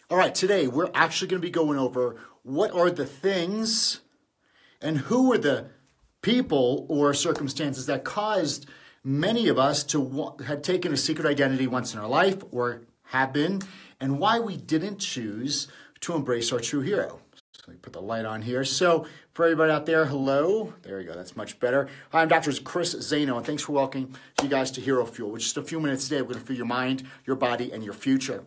All right, today we're actually going to be going over what are the things and who are the people or circumstances that caused many of us to have taken a secret identity once in our life or have been, and why we didn't choose to embrace our true hero. So let me put the light on here. So for everybody out there, hello. There we go. That's much better. Hi, I'm Dr. Chris Zaino, and thanks for welcoming you guys to Hero Fuel, which is just a few minutes today. We're going to fuel your mind, your body, and your future.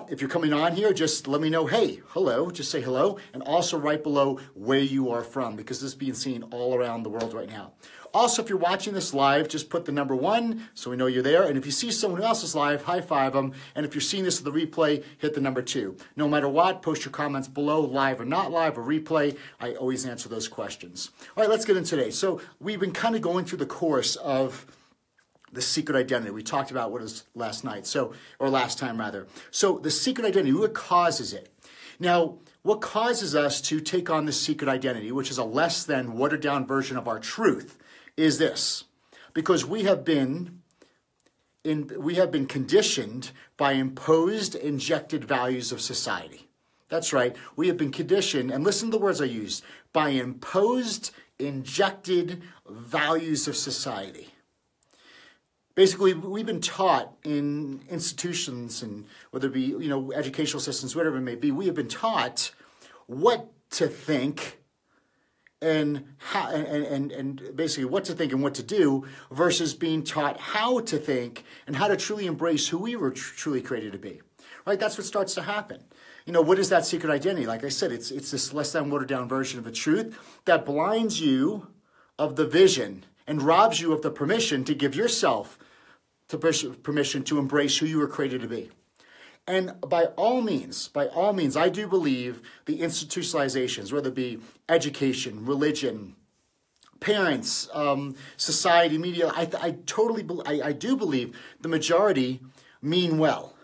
If you're coming on here, just let me know, hey, hello, just say hello, and also right below where you are from, because this is being seen all around the world right now. Also, if you're watching this live, just put the number 1 so we know you're there. And if you see someone else is live, high five them. And if you're seeing this at the replay, hit the number 2. No matter what, post your comments below, live or not live or replay. I always answer those questions. All right, let's get into today. So we've been kind of going through the course of the secret identity. We talked about what is last time rather. So the secret identity, what causes it? Now, what causes us to take on this secret identity, which is a less than watered down version of our truth, is this. Because we have been conditioned by imposed, injected values of society. That's right. We have been conditioned, and listen to the words I used, by imposed, injected values of society. Basically, we've been taught in institutions, and whether it be educational systems, whatever it may be, we have been taught what to think and how, and basically what to think and what to do, versus being taught how to think and how to truly embrace who we were truly created to be. Right? That's what starts to happen. What is that secret identity? Like I said, it's this less than watered down version of the truth that blinds you of the vision and robs you of the permission to give yourself permission to embrace who you were created to be. And by all means, I do believe the institutionalizations, whether it be education, religion, parents, society, media, I do believe the majority mean well.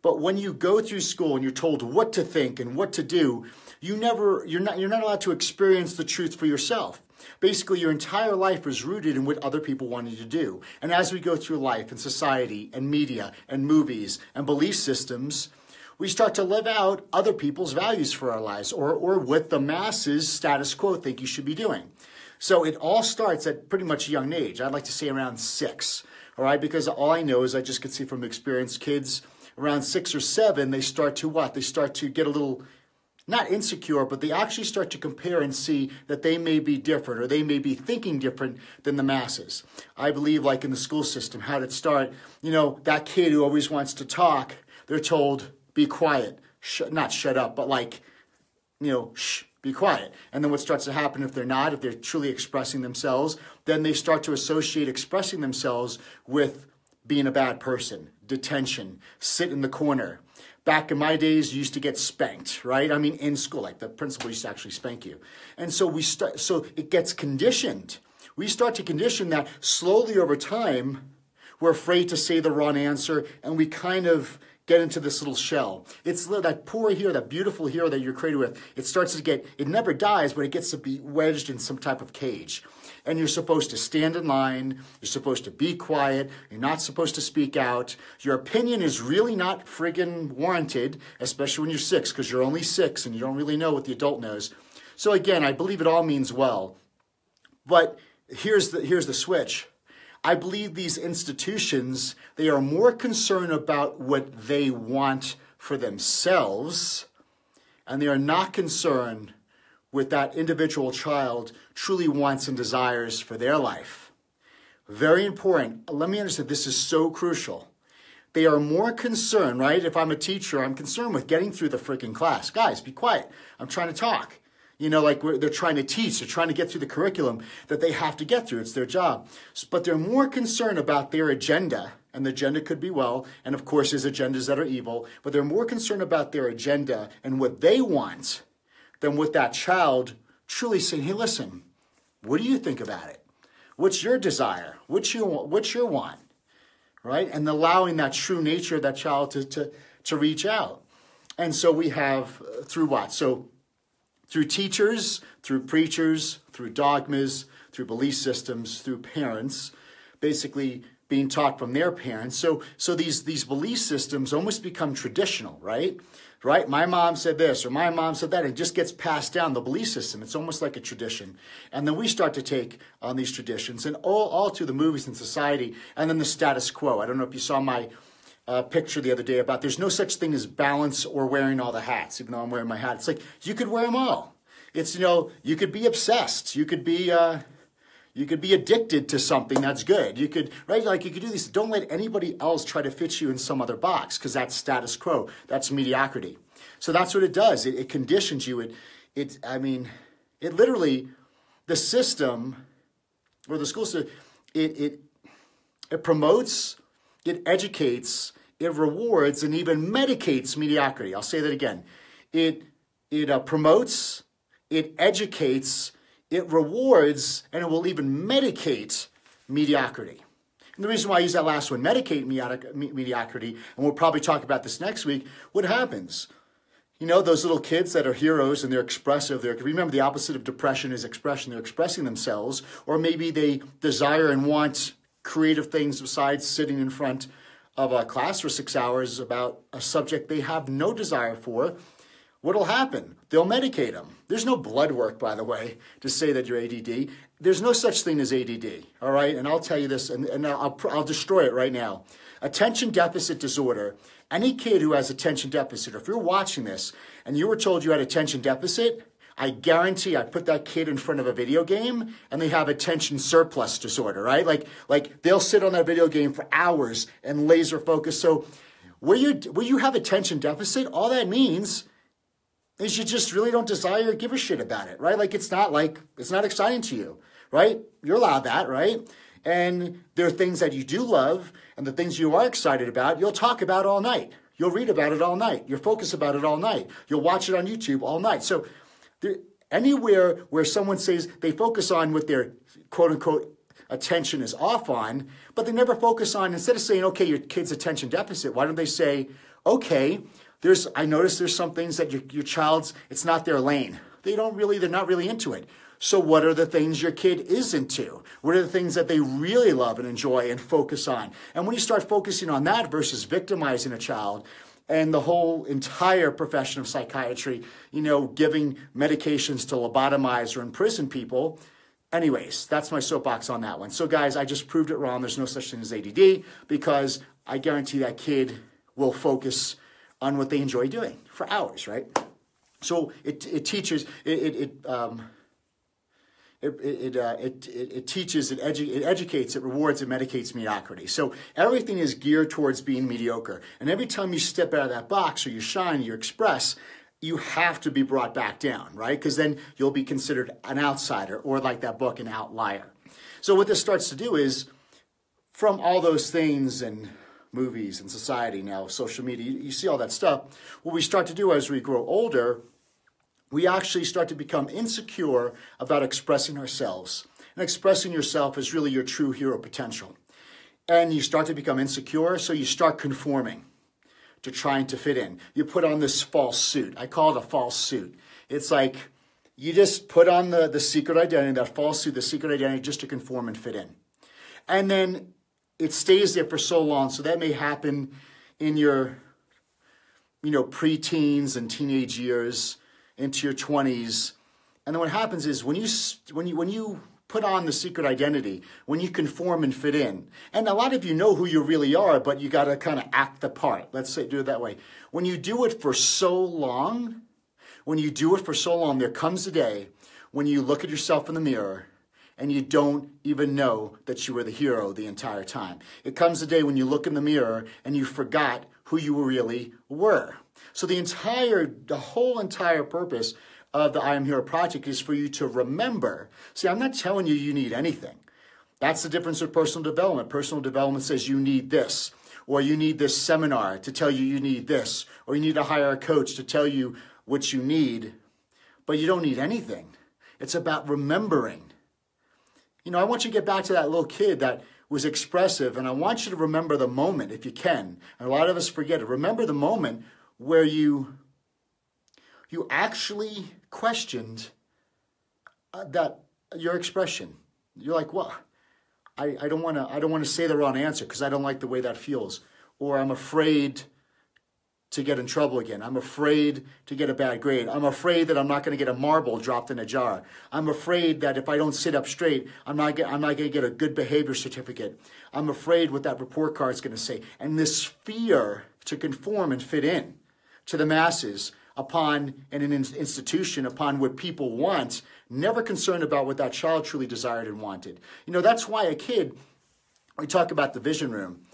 But when you go through school and you're told what to think and what to do, you're not allowed to experience the truth for yourself. Basically, your entire life is rooted in what other people want you to do. And as we go through life and society and media and movies and belief systems, we start to live out other people's values for our lives, or what the masses status quo think you should be doing. So it all starts at pretty much a young age. I'd like to say around 6, all right? Because all I know is I just could see from experience, kids around 6 or 7, they start to what? They start to get a little, not insecure, but they actually start to compare and see that they may be different, or they may be thinking different than the masses. I believe, like in the school system, how did it start? That kid who always wants to talk, they're told, be quiet. Not shut up, but shh, be quiet. And then what starts to happen if they're truly expressing themselves, then they start to associate expressing themselves with being a bad person, detention, sit in the corner. Back in my days, you used to get spanked, right? I mean, in school, like the principal used to actually spank you. And so so it gets conditioned. We start to condition that slowly over time. We're afraid to say the wrong answer, and we kind of get into this little shell. It's that poor hero, that beautiful hero that you're created with. It never dies, but it gets to be wedged in some type of cage. And you're supposed to stand in line. You're supposed to be quiet. You're not supposed to speak out. Your opinion is really not friggin' warranted, especially when you're 6, because you're only 6 and you don't really know what the adult knows. So again, I believe it all means well. But here's the switch. I believe these institutions, they are more concerned about what they want for themselves, and they are not concerned with that individual child truly wants and desires for their life. Very important. Let me understand, this is so crucial. They are more concerned, right? If I'm a teacher, I'm concerned with getting through the freaking class. Guys, be quiet. I'm trying to talk. They're trying to teach. They're trying to get through the curriculum that they have to get through. It's their job. But they're more concerned about their agenda. And the agenda could be well. And of course, there's agendas that are evil. But they're more concerned about their agenda and what they want than with that child truly saying, hey, listen, what do you think about it? What's your desire? What's your want? Right? And allowing that true nature of that child to reach out. And so we have through what? So through teachers, through preachers, through dogmas, through belief systems, through parents, basically being taught from their parents. So these belief systems almost become traditional, right? Right? My mom said this, or my mom said that. It just gets passed down, the belief system. It's almost like a tradition. And then we start to take on these traditions, and all through the movies and society, and then the status quo. I don't know if you saw my picture the other day about there's no such thing as balance or wearing all the hats, even though I'm wearing my hat. It's like, you could wear them all. It's, you could be obsessed. You could be addicted to something that's good. You could, right? Like, you could do these. Don't let anybody else try to fit you in some other box, because that's status quo. That's mediocrity. So that's what it does. It conditions you. It literally, the system or the school system, it promotes, it educates, it rewards, and even medicates mediocrity. I'll say that again. It promotes, it educates, it rewards, and it will even medicate mediocrity. And the reason why I use that last one, medicate mediocrity, and we'll probably talk about this next week, what happens? Those little kids that are heroes and they're expressive. Remember, the opposite of depression is expression. They're expressing themselves, or maybe they desire and want creative things besides sitting in front of a class for 6 hours about a subject they have no desire for. What'll happen? They'll medicate them. There's no blood work, by the way, to say that you're ADD. There's no such thing as ADD, all right? And I'll tell you this, and I'll destroy it right now. Attention deficit disorder, any kid who has attention deficit, or if you're watching this and you were told you had attention deficit, I guarantee I'd put that kid in front of a video game and they have attention surplus disorder, right? Like they'll sit on that video game for hours and laser focus. So where you have attention deficit, all that means is you just really don't desire or give a shit about it, right? It's not exciting to you, right? You're allowed that, right? And there are things that you do love, and the things you are excited about, you'll talk about all night. You'll read about it all night. You'll focus about it all night. You'll watch it on YouTube all night. So anywhere where someone says they focus on what their quote unquote attention is off on, but they never focus on, instead of saying, okay, your kid's attention deficit, why don't they say, okay, I notice there's some things that your child's, it's not their lane. They're not really into it. So what are the things your kid is into? What are the things that they really love and enjoy and focus on? And when you start focusing on that versus victimizing a child, and the whole entire profession of psychiatry, giving medications to lobotomize or imprison people. Anyways, that's my soapbox on that one. So guys, I just proved it wrong. There's no such thing as ADD, because I guarantee that kid will focus on what they enjoy doing for hours, right? So it teaches, it teaches, it educates, it rewards, it medicates mediocrity. So everything is geared towards being mediocre. And every time you step out of that box, or you shine, you express, you have to be brought back down, right? Because then you'll be considered an outsider, or like that book, an outlier. So what this starts to do is, from all those things and movies and society now, social media, you see all that stuff, what we start to do as we grow older, we actually start to become insecure about expressing ourselves. And expressing yourself is really your true hero potential. And you start to become insecure, so you start conforming to trying to fit in. You put on this false suit. I call it a false suit. It's like you just put on the secret identity, that false suit, the secret identity, just to conform and fit in. And then it stays there for so long. So that may happen in your, pre-teens and teenage years, into your 20s. And then what happens is when you put on the secret identity, when you conform and fit in, and a lot of you know who you really are, but you got to kind of act the part. Let's say, do it that way. When you do it for so long, there comes a day when you look at yourself in the mirror and you don't even know that you were the hero the entire time. It comes a day when you look in the mirror and you forgot who you really were. So the whole entire purpose of the I Am Hero Project is for you to remember. See, I'm not telling you need anything. That's the difference with personal development. Personal development says you need this, or you need this seminar to tell you need this, or you need to hire a coach to tell you what you need, but you don't need anything. It's about remembering. I want you to get back to that little kid that was expressive, and I want you to remember the moment, if you can. And a lot of us forget it. Remember the moment where you actually questioned that your expression. You're like, well, I don't want to say the wrong answer because I don't like the way that feels. Or I'm afraid to get in trouble again. I'm afraid to get a bad grade. I'm afraid that I'm not going to get a marble dropped in a jar. I'm afraid that if I don't sit up straight, I'm not going to get a good behavior certificate. I'm afraid what that report card is going to say. And this fear to conform and fit in to the masses upon in an institution, upon what people want, never concerned about what that child truly desired and wanted. You know, that's why a kid, we talk about the vision room,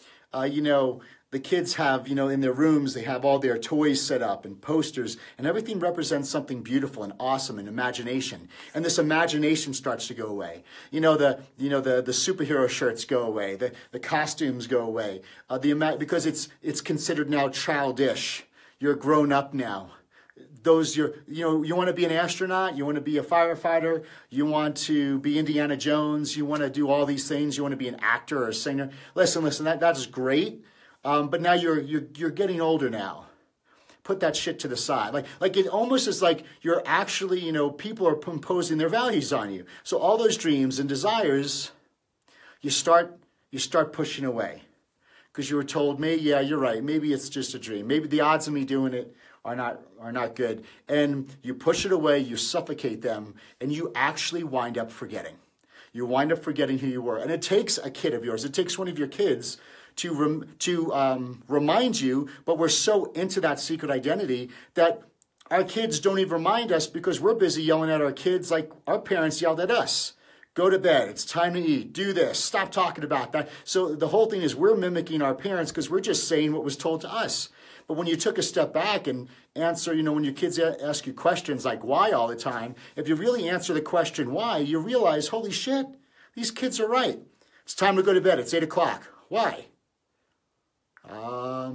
you know, the kids have, you know, in their rooms, they have all their toys set up and posters, and everything represents something beautiful and awesome and imagination. And this imagination starts to go away. You know, the superhero shirts go away, the costumes go away, because it's considered now childish. You're grown up now. You want to be an astronaut, you want to be a firefighter, you want to be Indiana Jones, you want to do all these things, you want to be an actor or a singer. Listen, that is great. But now you're getting older now. Put that shit to the side. Like it almost is like you're actually, you know, people are imposing their values on you. So all those dreams and desires, you start pushing away. Because you were told, yeah, you're right. Maybe it's just a dream. Maybe the odds of me doing it are not good. And you push it away, you suffocate them, and you actually wind up forgetting. You wind up forgetting who you were. And it takes a kid of yours, it takes one of your kids to remind you, but we're so into that secret identity that our kids don't even remind us because we're busy yelling at our kids like our parents yelled at us. Go to bed, it's time to eat, do this, stop talking about that. So the whole thing is we're mimicking our parents because we're just saying what was told to us. But when you took a step back and answer, you know, when your kids ask you questions like why all the time, if you really answer the question why, you realize, holy shit, these kids are right. It's time to go to bed, it's 8 o'clock. Why?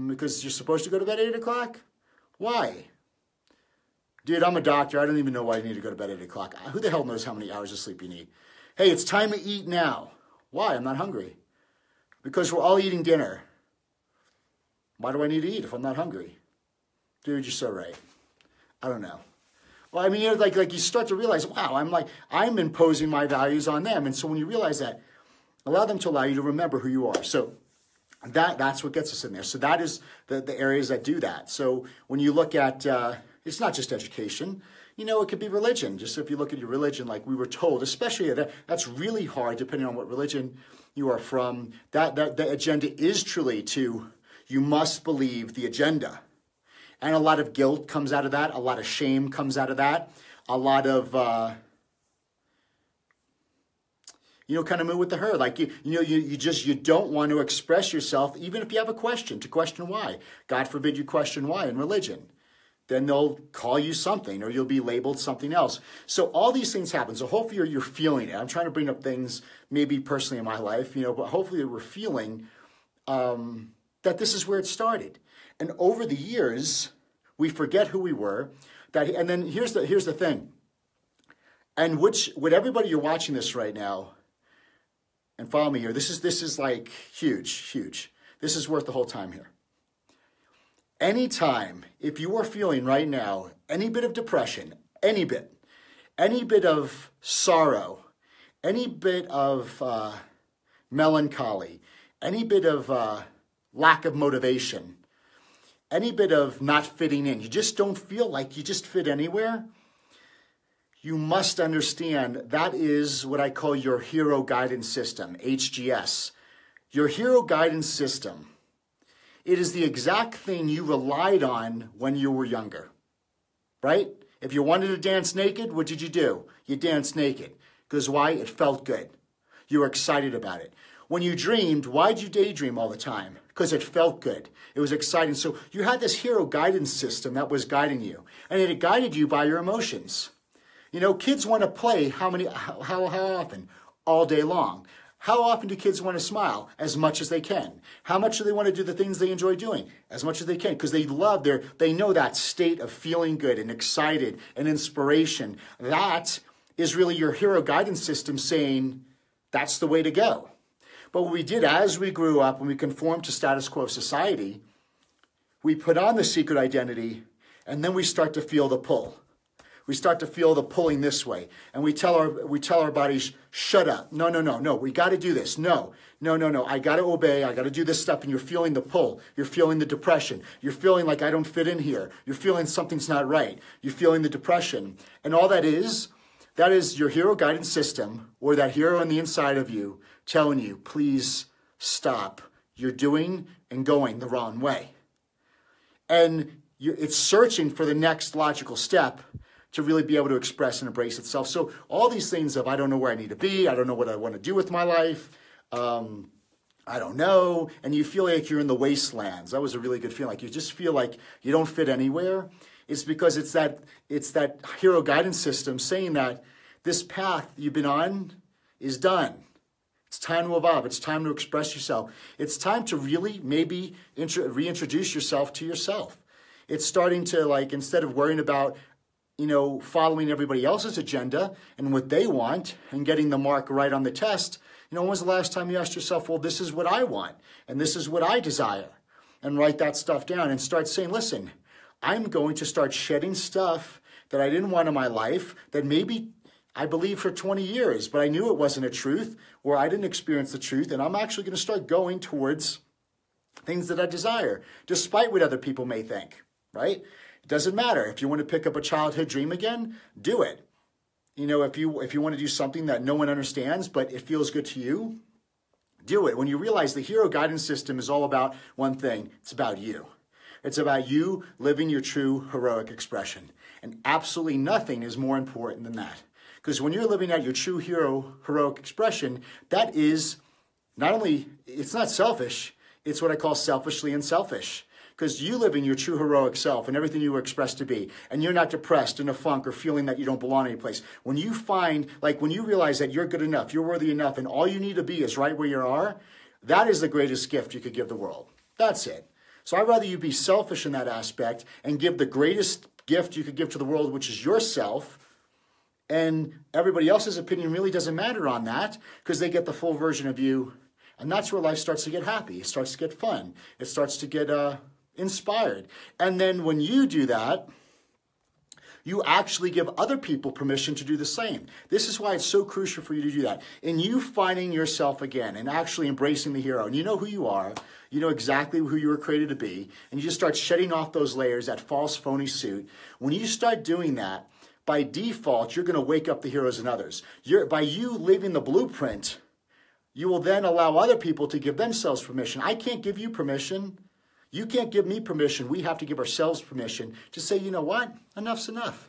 Because you're supposed to go to bed at 8 o'clock? Why? Dude, I'm a doctor. I don't even know why you need to go to bed at 8 o'clock. Who the hell knows how many hours of sleep you need? Hey, it's time to eat now. Why? I'm not hungry. Because we're all eating dinner. Why do I need to eat if I'm not hungry? Dude, you're so right. I don't know. Well, I mean, you know, like you start to realize, wow, I'm imposing my values on them. And so when you realize that, allow them to allow you to remember who you are. So that's what gets us in there. So that is the areas that do that. So when you look at, it's not just education. You know, it could be religion. Just if you look at your religion, like we were told, especially that's really hard depending on what religion you are from. The agenda is truly you must believe the agenda. And a lot of guilt comes out of that. A lot of shame comes out of that. A lot of, kind of move with the herd. Like, you don't want to express yourself, even if you have a question, to question why. God forbid you question why in religion. Then they'll call you something or you'll be labeled something else. So all these things happen. So hopefully you're feeling it. I'm trying to bring up things maybe personally in my life, but hopefully we're feeling that this is where it started. And over the years, we forget who we were. And then here's the thing. And with everybody you're watching this right now, and follow me here, this is like huge. This is worth the whole time here. Anytime, if you are feeling right now any bit of depression, any bit of sorrow, any bit of melancholy, any bit of lack of motivation, any bit of not fitting in, you just don't feel like you just fit anywhere, you must understand that is what I call your hero guidance system, HGS. Your hero guidance system. It is the exact thing you relied on when you were younger, right? If you wanted to dance naked, what did you do? You danced naked. Because why? It felt good. You were excited about it. When you dreamed, why did you daydream all the time? Because it felt good. It was exciting. So you had this hero guidance system that was guiding you. And it guided you by your emotions. Kids want to play how often? All day long. How often do kids want to smile? As much as they can. How much do they want to do the things they enjoy doing? As much as they can, because they know that state of feeling good and excited and inspiration. That is really your hero guidance system saying that's the way to go. But what we did as we grew up, when we conformed to status quo society, we put on the secret identity and then we start to feel the pull. We start to feel the pulling this way. And we tell our bodies, shut up. No. We got to do this. No. I got to obey. I got to do this stuff. And you're feeling the pull. You're feeling the depression. You're feeling like I don't fit in here. You're feeling something's not right. You're feeling the depression. And all that is your hero guidance system, or that hero on the inside of you telling you, please stop. You're doing and going the wrong way. And it's searching for the next logical step to really be able to express and embrace itself. So all these things of, I don't know where I need to be. I don't know what I want to do with my life. I don't know. And you feel like you're in the wastelands. That was a really good feeling. Like you just feel like you don't fit anywhere. It's because it's that hero guidance system saying that this path you've been on is done. It's time to evolve. It's time to express yourself. It's time to really maybe reintroduce yourself to yourself. It's starting to, like, instead of worrying about, following everybody else's agenda and what they want and getting the mark right on the test, when was the last time you asked yourself, well, this is what I want and this is what I desire? And write that stuff down and start saying, listen, I'm going to start shedding stuff that I didn't want in my life that maybe I believed for 20 years, but I knew it wasn't a truth, or I didn't experience the truth, and I'm actually going to start going towards things that I desire, despite what other people may think, right? It doesn't matter. If you want to pick up a childhood dream again, do it. If you want to do something that no one understands, but it feels good to you, do it. When you realize the hero guidance system is all about one thing, it's about you. It's about you living your true heroic expression. And absolutely nothing is more important than that. Because when you're living out your true heroic expression, that is not only, it's not selfish, it's what I call selfishly unselfish. Because you live in your true heroic self and everything you were expressed to be, and you're not depressed in a funk or feeling that you don't belong anyplace. When you when you realize that you're good enough, you're worthy enough, and all you need to be is right where you are, that is the greatest gift you could give the world. That's it. So I'd rather you be selfish in that aspect and give the greatest gift you could give to the world, which is yourself. And everybody else's opinion really doesn't matter on that because they get the full version of you. And that's where life starts to get happy. It starts to get fun. It starts to get inspired. And then when you do that, you actually give other people permission to do the same. This is why it's so crucial for you to do that. In you finding yourself again and actually embracing the hero. And you know who you are. You know exactly who you were created to be. And you just start shedding off those layers, that false, phony suit. When you start doing that, by default, you're going to wake up the heroes in others. By you living the blueprint, you will then allow other people to give themselves permission. I can't give you permission. You can't give me permission. We have to give ourselves permission to say, you know what? Enough's enough.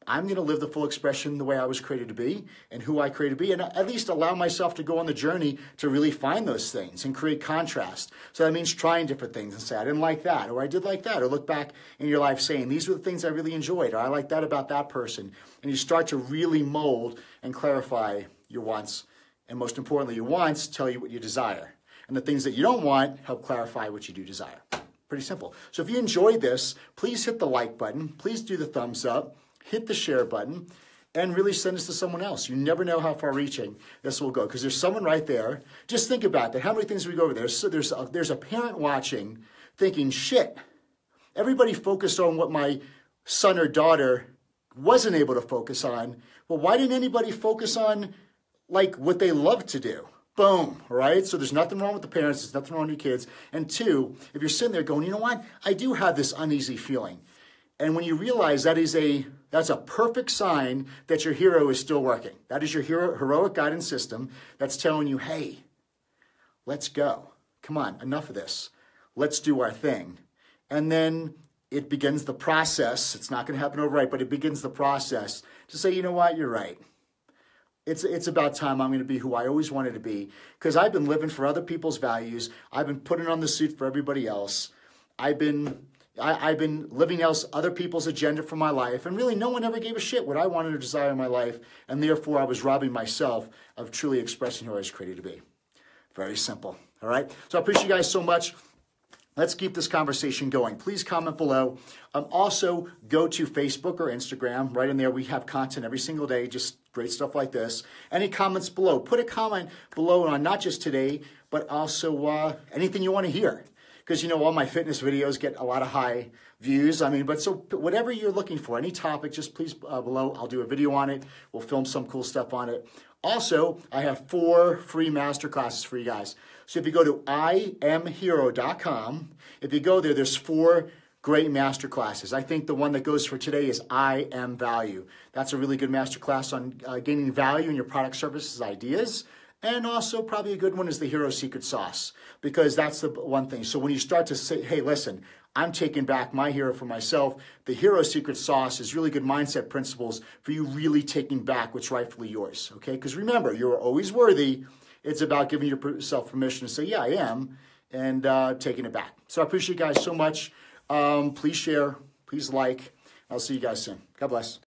I'm going to live the full expression the way I was created to be and who I created to be, and at least allow myself to go on the journey to really find those things and create contrast. So that means trying different things and say, I didn't like that, or I did like that, or look back in your life saying, these were the things I really enjoyed, or I like that about that person. And you start to really mold and clarify your wants, and most importantly, your wants tell you what you desire. And the things that you don't want help clarify what you do desire. Pretty simple. So if you enjoyed this, please hit the like button. Please do the thumbs up. Hit the share button. And really send this to someone else. You never know how far reaching this will go. Because there's someone right there. Just think about that. How many things we go over there? So there's a parent watching thinking, shit, everybody focused on what my son or daughter wasn't able to focus on. Well, why didn't anybody focus on like what they love to do? Boom, right? So there's nothing wrong with the parents. There's nothing wrong with your kids. And two, if you're sitting there going, you know what? I do have this uneasy feeling. And when you realize that's a perfect sign that your hero is still working. That is your heroic guidance system that's telling you, hey, let's go. Come on, enough of this. Let's do our thing. And then it begins the process. It's not going to happen overnight, but it begins the process to say, you know what? You're right. It's about time I'm going to be who I always wanted to be, because I've been living for other people's values. I've been putting on the suit for everybody else. I've been living else other people's agenda for my life, and really no one ever gave a shit what I wanted or desired in my life, and therefore I was robbing myself of truly expressing who I was created to be. Very simple, all right? So I appreciate you guys so much. Let's keep this conversation going. Please comment below. Also, go to Facebook or Instagram. Right in there, we have content every single day, just great stuff like this. Any comments below? Put a comment below on not just today, but also anything you want to hear. because you know all my fitness videos get a lot of high views. I mean, but so whatever you're looking for, any topic, just please below. I'll do a video on it. We'll film some cool stuff on it. Also, I have 4 free masterclasses for you guys. So if you go to IamHero.com, if you go there, there's 4 great masterclasses. I think the one that goes for today is I Am Value. That's a really good masterclass on gaining value in your product, services, ideas. And also probably a good one is the Hero Secret Sauce, because that's the one thing. So when you start to say, hey, listen, I'm taking back my hero for myself, the Hero Secret Sauce is really good mindset principles for you really taking back what's rightfully yours, okay? Because remember, you're always worthy. It's about giving yourself permission to say, yeah, I am, and taking it back. So I appreciate you guys so much. Please share, please like. I'll see you guys soon. God bless.